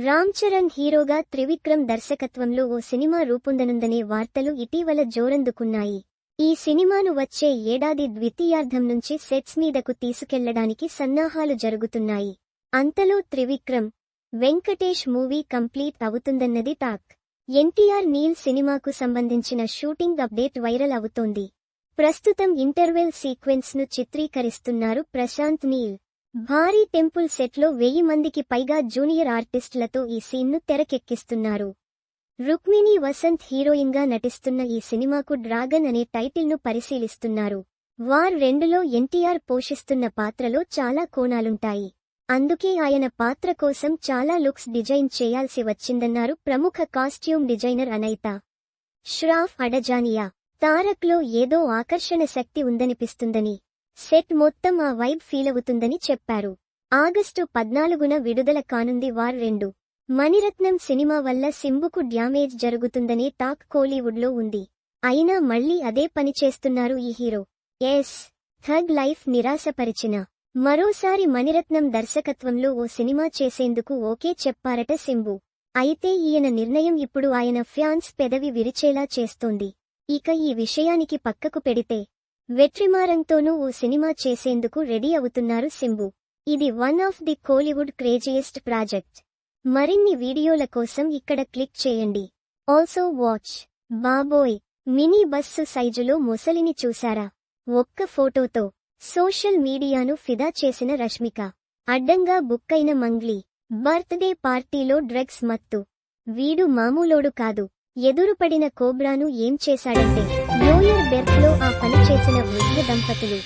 రామ్ చరణ్ హీరోగా త్రివిక్రమ్ దర్శకత్వంలో ఓ సినిమా రూపొందనుందనే వార్తలు ఇటీవల జోరందుకున్నాయి. ఈ సినిమాను వచ్చే ఏడాది ద్వితీయార్ధం నుంచి సెట్స్ మీదకు తీసుకెళ్లడానికి సన్నాహాలు జరుగుతున్నాయి. అంతలో త్రివిక్రమ్, వెంకటేష్ మూవీ కంప్లీట్ అవుతుందన్నది టాక్. ఎన్టీఆర్ నీల్ సినిమాకు సంబంధించిన షూటింగ్ అప్డేట్ వైరల్ అవుతోంది. ప్రస్తుతం ఇంటర్వెల్ సీక్వెన్స్ ను చిత్రీకరిస్తున్నారు ప్రశాంత్ నీల్. భారీ టెంపుల్ సెట్లో 1000 మందికి పైగా జూనియర్ ఆర్టిస్టులతో ఈ సీన్ను తెరకెక్కిస్తున్నారు. రుక్మిణీ వసంత్ హీరోయిన్గా నటిస్తున్న ఈ సినిమాకు డ్రాగన్ అనే టైటిల్ను పరిశీలిస్తున్నారు. వార్ 2లో ఎన్టీఆర్ పోషిస్తున్న పాత్రలో చాలా కోణాలుంటాయి. అందుకే ఆయన పాత్ర కోసం చాలా లుక్స్ డిజైన్ చేయాల్సి వచ్చిందన్నారు ప్రముఖ కాస్ట్యూమ్ డిజైనర్ అనైతా ష్రాఫ్ అడజానియా. తారక్లో ఏదో ఆకర్షణ శక్తి ఉందనిపిస్తుందని, సెట్ మొత్తం ఆ వైబ్ ఫీలవుతుందని చెప్పారు. ఆగస్టు 14న విడుదల కానుంది వార్ 2. మణిరత్నం సినిమా వల్ల సింబుకు డ్యామేజ్ జరుగుతుందనే టాక్ కోలీవుడ్లో ఉంది. అయినా మళ్లీ అదే పని చేస్తున్నారు ఈ హీరో. థగ్ లైఫ్ నిరాశపరిచిన మరోసారి మణిరత్నం దర్శకత్వంలో ఓ సినిమా చేసేందుకు ఓకే చెప్పారట సింబు. అయితే ఈయన నిర్ణయం ఇప్పుడు ఆయన ఫ్యాన్స్ పెదవి విరిచేలా చేస్తోంది. ఇక ఈ విషయానికి పక్కకు పెడితే వెట్రిమారంతోనూ ఓ సినిమా చేసేందుకు రెడీ అవుతున్నారు సింబు. ఇది one of the Kollywood craziest project. మరిన్ని వీడియోల కోసం ఇక్కడ క్లిక్ చేయండి. Also watch. బాబోయ్, మినీ బస్సు సైజులో మొసలిని చూశారా? ఒక్క ఫోటోతో సోషల్ మీడియాను ఫిదా చేసిన రష్మిక. అడ్డంగా బుక్కైన మంగ్లీ. బర్త్డే పార్టీలో డ్రగ్స్ మత్తు. వీడు మామూలోడు కాదు. ఎదురుపడిన కోబ్రాను ఏం చేశాడంటే లోయర్ బెర్త్లో ఆ పని చేసిన వృద్ధ దంపతులు.